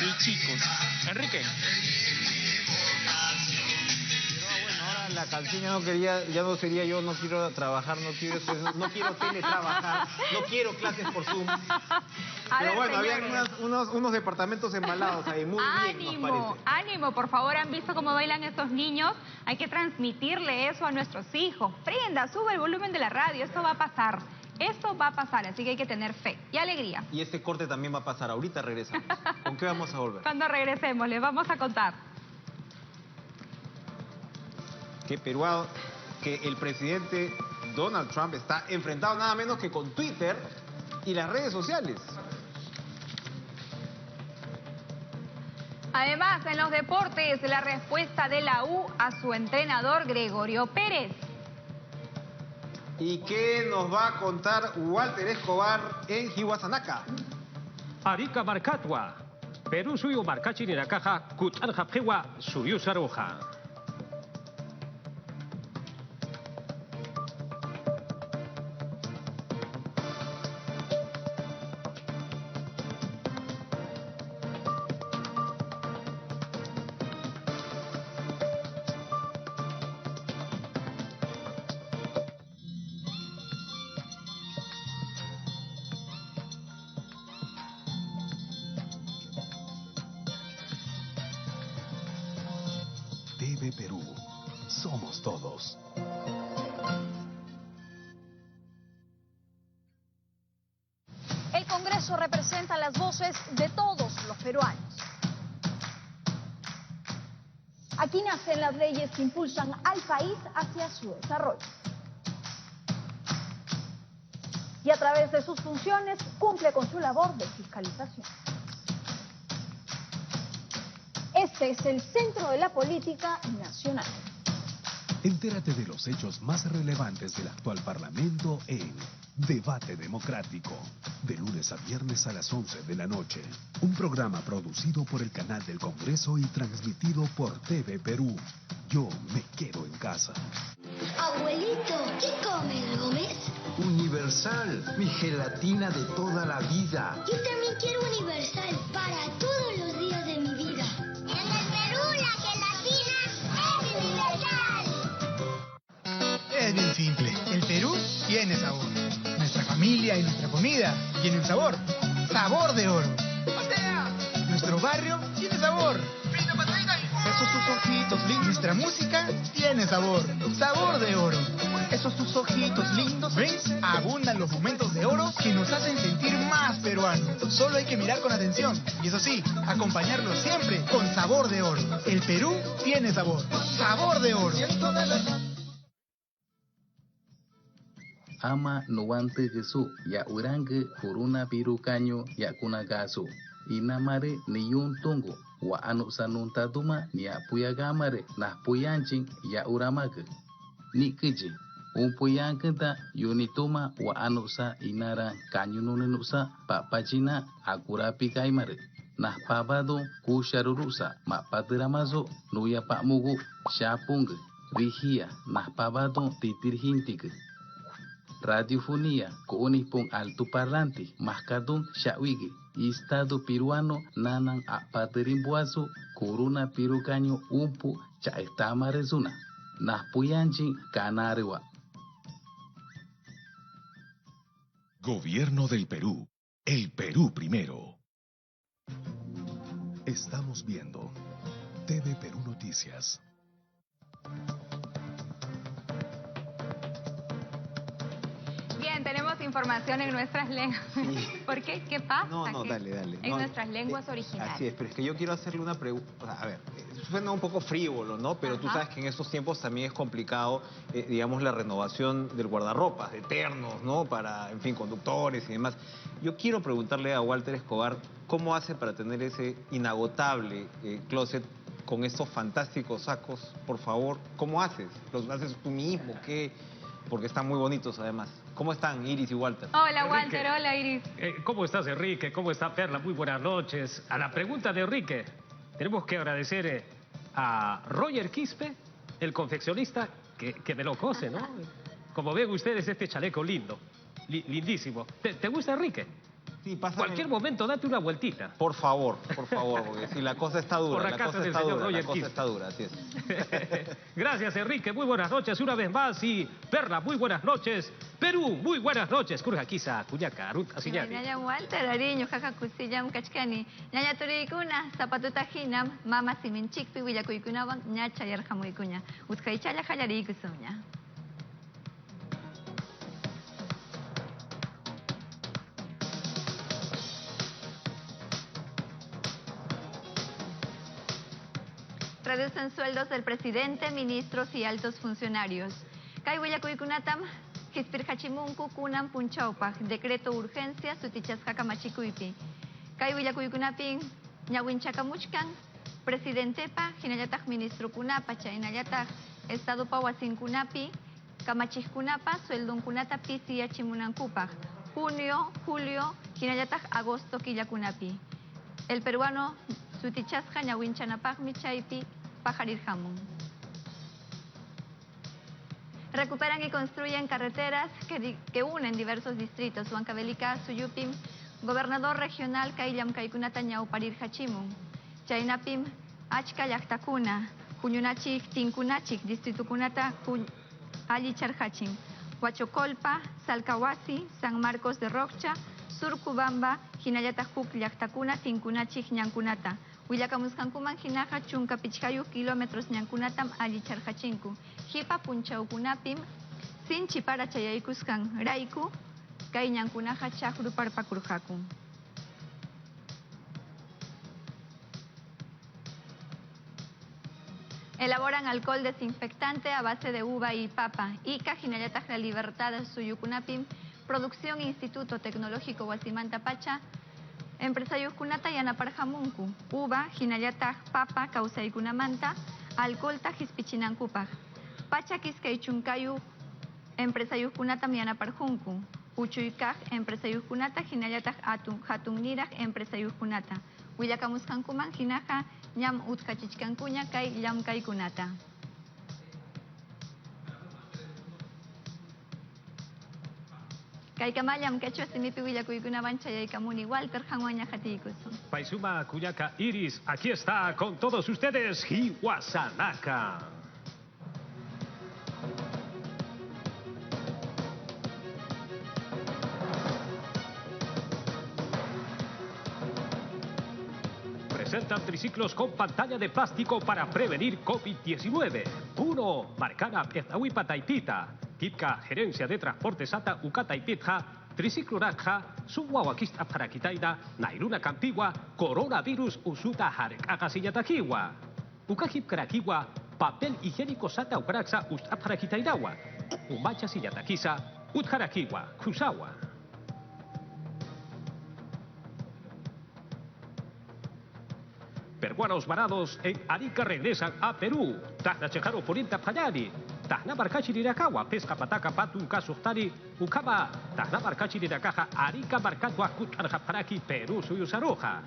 y chicos. Enrique. Bueno, ahora la canción ya no sería yo no quiero trabajar, no quiero teletrabajar, no quiero clases por Zoom. Pero bueno, había unos departamentos embalados ahí, muy bien, nos parece. Ánimo, por favor, ¿han visto cómo bailan estos niños? Hay que transmitirle eso a nuestros hijos. Prenda, sube el volumen de la radio, esto va a pasar. Esto va a pasar, así que hay que tener fe y alegría. Y este corte también va a pasar. Ahorita regresamos. ¿Con qué vamos a volver? Cuando regresemos, les vamos a contar. Que el presidente Donald Trump está enfrentado nada menos que con Twitter y las redes sociales. Además, en los deportes, la respuesta de la U a su entrenador Gregorio Pérez. ¿Y qué nos va a contar Walter Escobar en Hiwasanaka? Arica Marcatwa, Perú suyo marcachi ni la caja, Kutarja Pewa, suyo saroja. TV Perú, somos todos. El Congreso representa las voces de todos los peruanos. Aquí nacen las leyes que impulsan al país hacia su desarrollo. Y a través de sus funciones cumple con su labor de fiscalización. Este es el centro de la política nacional. Entérate de los hechos más relevantes del actual Parlamento en Debate Democrático, de lunes a viernes a las 11 de la noche. Un programa producido por el canal del Congreso y transmitido por TV Perú. Yo me quedo en casa. Abuelito, ¿qué comes, Gómez? Universal, mi gelatina de toda la vida. Yo también quiero Universal para todos los días de mi vida. En el Perú la gelatina es universal. Es bien simple. El Perú tiene sabor. Nuestra familia y nuestra comida tienen sabor. Sabor de oro. Nuestro barrio tiene sabor. Esos tus ojitos lindos. Nuestra música tiene sabor. Sabor de oro. Esos tus ojitos lindos. ¿Ves? Abundan los momentos de oro que nos hacen sentir más peruanos. Solo hay que mirar con atención. Y eso sí, acompañarlo siempre con sabor de oro. El Perú tiene sabor. Sabor de oro. Ama nuwante gesu ya urange corona piru caño ya kuna gasu. Inamare ni yun tungo wa anu sanunta duma ni apuya gamare na puyanchin ya uramage. Ni keje un puyankenta yunituma wa anu sa inara caño nunenusa papachina akurapi kaimare. Nah pabado kusharurusa ma patiramazo nuya pak mugu syapung rihia nah pabado titirhintik. Radiofonía koonipong altoparlante mahkadong syawigi Estado peruano nanan apatirimbuazo corona pirucaño umpu chaestamarezuna nah puyanchin canarewa. Gobierno del Perú, el Perú primero. Estamos viendo TV Perú Noticias. Bien, tenemos información en nuestras lenguas. Sí. ¿Por qué? ¿Qué pasa? No, dale. En No, nuestras lenguas originales. Así es, pero es que yo quiero hacerle una pregunta. A ver, suena un poco frívolo, ¿no? Pero tú sabes que en estos tiempos también es complicado, digamos, la renovación del guardarropas, de ternos, ¿no? Para, en fin, conductores y demás. Yo quiero preguntarle a Walter Escobar cómo hace para tener ese inagotable closet con estos fantásticos sacos, por favor. ¿Cómo haces? ¿Los haces tú mismo? ¿Qué? Porque están muy bonitos, además. ¿Cómo están, Iris y Walter? Hola, Walter. Hola, Iris. ¿Cómo estás, Enrique? ¿Cómo está Perla? Muy buenas noches. A la pregunta de Enrique, tenemos que agradecer a Roger Quispe, el confeccionista, que me lo cose, ¿no? Como ven ustedes, este chaleco lindo, lindísimo. ¿Te gusta, Enrique? Sí, pásame. Cualquier momento, date una vueltita. Por favor, porque si la cosa está dura, Por la casa del señor Roger Quispe. Está dura, así es. Gracias, Enrique. Muy buenas noches una vez más. Y Perla, muy buenas noches. Perú, muy buenas noches. Kurjakisa, Kuñaka, Ruta, Siñani. Ñaña Walter, ariño, jaja, kusillam, kachkani. Ñaña turikuna, zapatuta hinam, mama siminchikpi, willakuykunawan, ñacha yarhamuykuña. Uskaychalla hallarikusumña. reducen sueldos del presidente, ministros y altos funcionarios. Kay willakuykunatam hispirhachimunku kunan punchawpaj decreto urgencia sutichasqaqa machikuypi. Kay willakuykunapin ñawinchakamuchkan presidentepa hinallataq ministrokunapa chaynallataq estadopa wasinkunapi kamachijkunapa sueldonkunata pisiyachimunankupaj junio, julio, hinallataq agosto killakunapi. El peruano sutichasqa ñawinchanapaqmi chaypi pajarirhamun. Recuperan y construyen carreteras que unen diversos distritos. Huancavelica, Suyupim, gobernador regional Kaillam Kaikunata ñawparir hachimun. Chaynapim, achka llaqtakuna, Juñunachik, Tinkunachik, distritukunata allicharhachin. Huachocolpa, Salcahuasi, San Marcos de Rocha, Surcubamba, Hinayata Huk llaqtakuna, Tinkunachik, Ñankunata. Willakamuskankuman hinaqa chunka pichkayu kilómetros ñankunatam allicharhachinku. Hipa punchawkunapim sinchi para chayaykuskan rayku kay ñankunaqa chaqru parpakurqakun. Elaboran alcohol desinfectante a base de uva y papa. Ica hinallataq La Libertad Suyukunapim, Producción Instituto Tecnológico Huasimanta Pacha, empresarioskunata yanaparhamunku. Uva, hinallataq papa, kausaykunamanta, alcoholta hispichinankupaj. Pacha kiskay chunkayu, empresarioskunatam yanaparhunku. Uchuykaj, empresarioskunata, hinallataq hatunniraj, empresarioskunata. Willakamuskankuman hinaqa ñam utkachichkankuña kay llamkaykunata. Kaykamallam quechua simipi willakuykunawan chayaykamuni Walter Hanwaña Hatikusun. Paisuma Kuyaka Iris, aquí está con todos ustedes Hiwasanaka. Presentan triciclos con pantalla de plástico para prevenir COVID-19. 1. Marcana Petahuipa Taipita. Kipka Gerencia de Transporte Sata Ukata Ipitja. Triciclo Rakha. Suwawakista Parakitaida. Nairuna Campigua. Coronavirus Usuta Harekakasillatakiwa. Ukajip Karakiwa. Papel higiénico Sata Ukraxa Usta Parakitaidawa. Umacha Sillatakisa. Utharakiwa. Kusawa. Peruanos varados en Arica regresan a Perú. Tajna Chejaro Porienta Payari. Tajna Barcachi Lirakawa, Pesca Pataca Patun Casustari, Ukama. Tajna Barcachi Lirakaja, Arica Barcatua Kucharja Paraki, Perú Suyusaroja.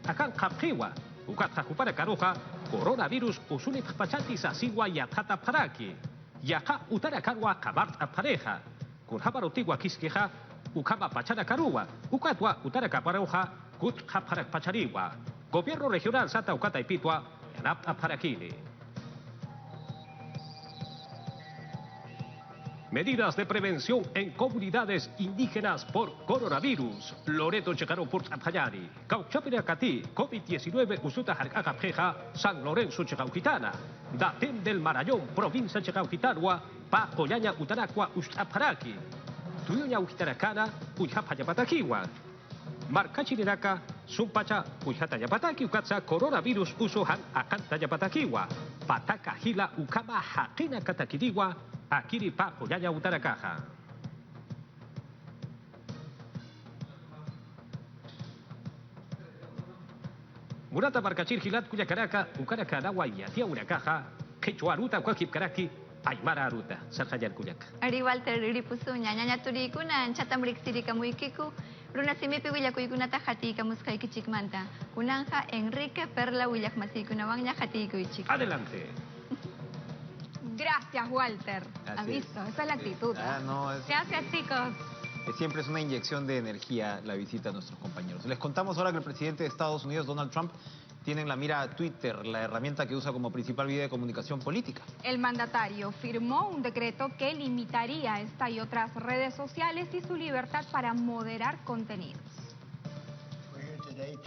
Akan Kapjiwa, Ukatja Kupara Caroja, Coronavirus Usunik Pachati Sasiwa Yatata Paraki. Yaka Utarakarwa Kabart Pareja. Kurhabarotigua Kiskeja, Ukama Pachara Karua, Ukatwa Utaraka Paroja, Kutja Parak Pachariwa. Gobierno Regional Santa Ucata y Pitua, Yanapta Parakili. Medidas de prevención en comunidades indígenas por coronavirus. Loreto Checaro por Zapayari. Cauchapira Cati, COVID-19 Usuta Jarcacapjeja, San Lorenzo Checaujitana. Datem del Marayón, provincia Checaujitarua, Pa Coyaña Utaracua Ustaparaki. Tuyuña Ujitaracana, Ujapayapatakiwa. Marcachiriraca, Sumpacha, Ujata Yapataki, Ukatsa, Coronavirus, Usohan, Akanta Yapatakiwa, Pataka Hila, Ukama, Hakina Katakiriwa, Akiri Paco, Yaya Utarakaja. Murata Marcachir Hilat, Kuyakaraca, Ukaracanawa, Yatia Urakaja, Quechuaruta, Kwakip Karaki, Aymara Aruta, Sarjayar Kuyak. Ari Walter Ripusuña, Ñaña Turikuna, Chatamrik Sirika Muikiku, Runa Simipi Willakuykunata Hatika Muskaikichikmanta, Kunanja Enrique Perla Willakmasikunawaña Hatikuichik. Adelante. Gracias, Walter. Así ¿Has visto? es. Esa es la actitud. No, Gracias, chicos. Siempre es una inyección de energía la visita a nuestros compañeros. Les contamos ahora que el presidente de Estados Unidos, Donald Trump, tiene en la mira a Twitter, la herramienta que usa como principal vía de comunicación política. El mandatario firmó un decreto que limitaría esta y otras redes sociales y su libertad para moderar contenidos.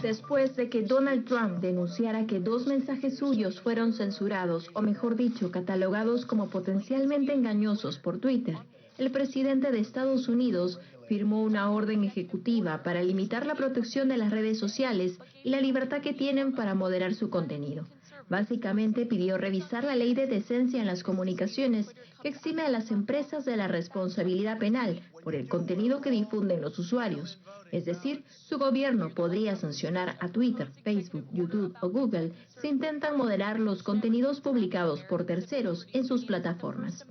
Después de que Donald Trump denunciara que 2 mensajes suyos fueron censurados, o mejor dicho, catalogados como potencialmente engañosos por Twitter, el presidente de Estados Unidos firmó una orden ejecutiva para limitar la protección de las redes sociales y la libertad que tienen para moderar su contenido. Básicamente pidió revisar la ley de decencia en las comunicaciones que exime a las empresas de la responsabilidad penal por el contenido que difunden los usuarios. Es decir, su gobierno podría sancionar a Twitter, Facebook, YouTube o Google si intentan moderar los contenidos publicados por terceros en sus plataformas.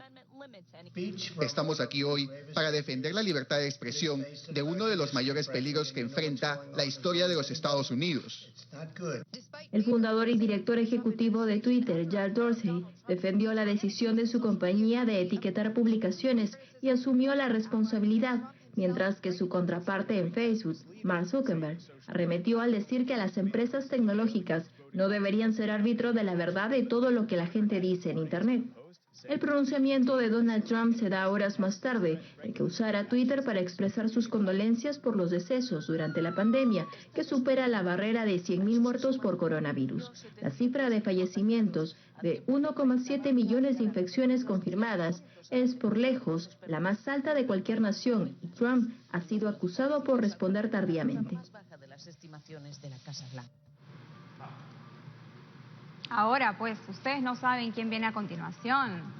Estamos aquí hoy para defender la libertad de expresión de uno de los mayores peligros que enfrenta la historia de los Estados Unidos. El fundador y director ejecutivo de Twitter, Jack Dorsey, defendió la decisión de su compañía de etiquetar publicaciones y asumió la responsabilidad, mientras que su contraparte en Facebook, Mark Zuckerberg, arremetió al decir que las empresas tecnológicas no deberían ser árbitros de la verdad de todo lo que la gente dice en Internet. El pronunciamiento de Donald Trump se da horas más tarde de que usara Twitter para expresar sus condolencias por los decesos durante la pandemia, que supera la barrera de 100.000 muertos por coronavirus. La cifra de fallecimientos de 1,7 millones de infecciones confirmadas es por lejos la más alta de cualquier nación y Trump ha sido acusado por responder tardíamente. Ahora, pues, ustedes no saben quién viene a continuación.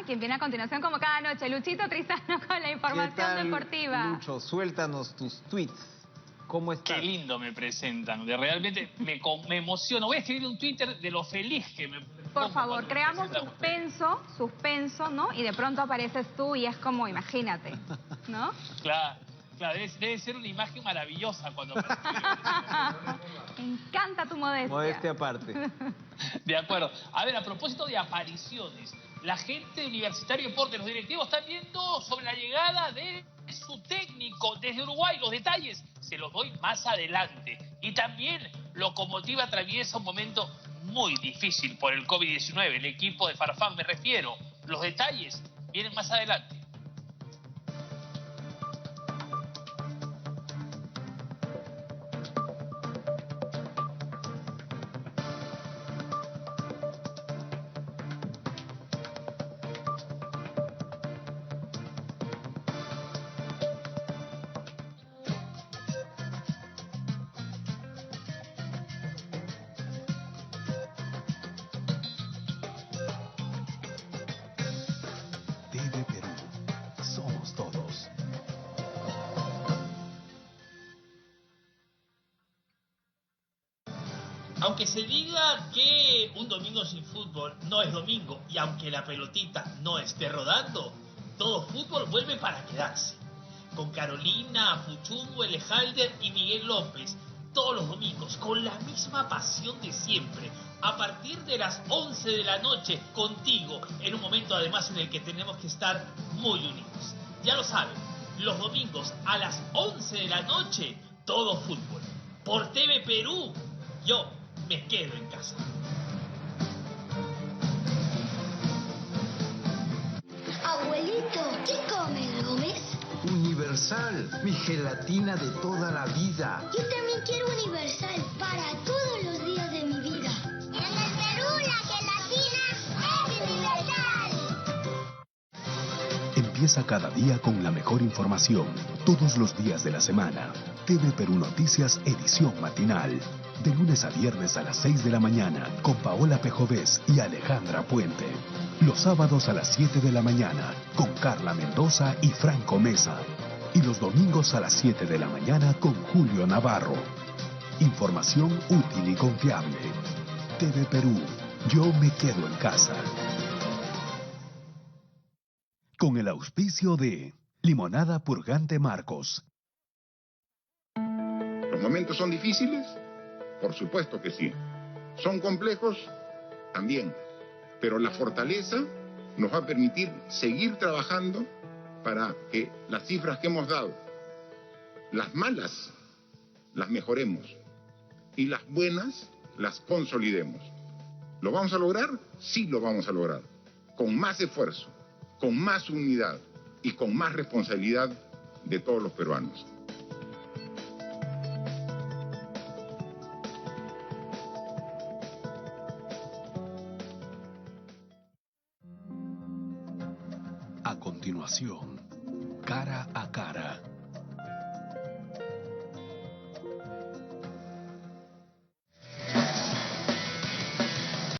¿Quién viene a continuación como cada noche? Luchito Tristano con la información deportiva. Lucho, suéltanos tus tweets. ¿Cómo estás? Qué lindo me presentan. Realmente me emociono. Voy a escribir un Twitter de lo feliz que me... Por favor, creamos suspenso, ¿no? Y de pronto apareces tú y es como, imagínate, ¿no? Claro, debe ser una imagen maravillosa cuando... Me encanta tu modestia. Modestia aparte. De acuerdo. A ver, a propósito de apariciones, la gente de Universitario Deporte, los directivos están viendo sobre la llegada de su técnico desde Uruguay. Los detalles se los doy más adelante. Y también Locomotiva atraviesa un momento muy difícil por el COVID-19. El equipo de Farfán me refiero. Los detalles vienen más adelante. TV Perú. Somos todos. Aunque se diga que un domingo sin fútbol no es domingo, y aunque la pelotita no esté rodando, todo fútbol vuelve para quedarse. Con Carolina, Fuchungo, Elejalder y Miguel López, todos los domingos, con la misma pasión de siempre, a partir de las 11 de la noche, contigo, en un momento además en el que tenemos que estar muy unidos. Ya lo saben, los domingos a las 11 de la noche, todo fútbol. Por TV Perú, yo me quedo en casa. Abuelito, ¿qué comes, Gómez? Universal, mi gelatina de toda la vida. Yo también quiero Universal para todos los días de mi vida. En el Perú la gelatina es universal. Empieza cada día con la mejor información, todos los días de la semana. TV Perú Noticias, edición matinal. De lunes a viernes a las 6 de la mañana, con Paola Pejovés y Alejandra Puente. Los sábados a las 7 de la mañana, con Carla Mendoza y Franco Mesa. Y los domingos a las 7 de la mañana, con Julio Navarro. Información útil y confiable. TV Perú, yo me quedo en casa. Con el auspicio de Limonada Purgante Marcos. ¿Los momentos son difíciles? Por supuesto que sí. ¿Son complejos? También. Pero la fortaleza nos va a permitir seguir trabajando para que las cifras que hemos dado, las malas, las mejoremos y las buenas las consolidemos. ¿Lo vamos a lograr? Sí lo vamos a lograr. Con más esfuerzo, con más unidad y con más responsabilidad de todos los peruanos. A continuación, Cara a Cara.